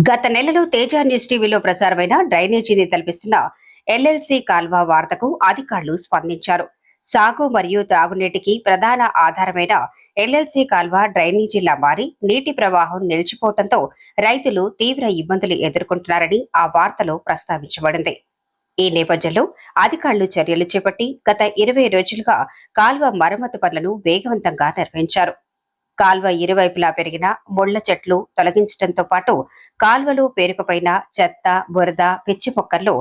గత నెలలో తేజ న్యూస్ టీవీలో ప్రసారమైన డ్రైనేజీని తలపిస్తున్న ఎల్ఎల్సి కాల్వ వార్తకు అధికారులు స్పందించారు. సాగు మరియు త్రాగునీటికి ప్రధాన ఆధారమైన ఎల్ఎల్సి కాల్వ డ్రైనేజీలా మారి నీటి ప్రవాహం నిలిచిపోవడంతో రైతులు తీవ్ర ఇబ్బందులు ఎదుర్కొంటున్నారని ఆ వార్తలో ప్రస్తావించబడింది. ఈ నేపథ్యంలో అధికారులు చర్యలు చేపట్టి గత 20 రోజులుగా కాల్వ మరమ్మతు పనులను వేగవంతంగా నిర్వహించారు. కాల్వ ఇరువైపులా పెరిగిన ముళ్ల చెట్లు తొలగించడంతో పాటు కాల్వలో పేరుకుపోయిన చెత్త, బురద, పిచ్చి మొక్కల్లో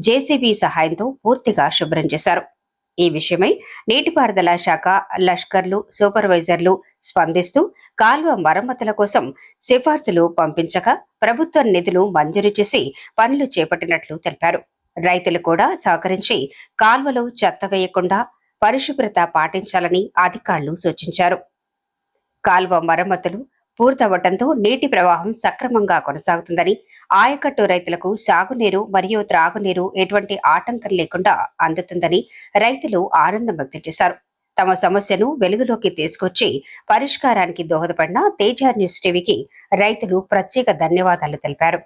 జేసీబీ సహాయంతో పూర్తిగా శుభ్రం చేశారు. ఈ విషయమై నీటిపారుదల శాఖ, లష్కర్లు, సూపర్వైజర్లు స్పందిస్తూ కాల్వ మరమ్మతుల కోసం సిఫార్సులు పంపించగా ప్రభుత్వం నిధులు మంజూరు చేసి పనులు చేపట్టినట్లు తెలిపారు. రైతులు కూడా సహకరించి కాల్వలో చెత్త వేయకుండా పరిశుభ్రత పాటించాలని అధికారులు సూచించారు. కాల్వ మరమ్మతులు పూర్తవడంతో నీటి ప్రవాహం సక్రమంగా కొనసాగుతుందని, ఆయకట్టు రైతులకు సాగునీరు మరియు త్రాగునీరు ఎటువంటి ఆటంకం లేకుండా అందుతుందని రైతులు ఆనందం వ్యక్తం చేశారు. తమ సమస్యను వెలుగులోకి తీసుకొచ్చి పరిష్కారానికి దోహదపడిన తేజ న్యూస్ టీవీకి రైతులు ప్రత్యేక ధన్యవాదాలు తెలిపారు.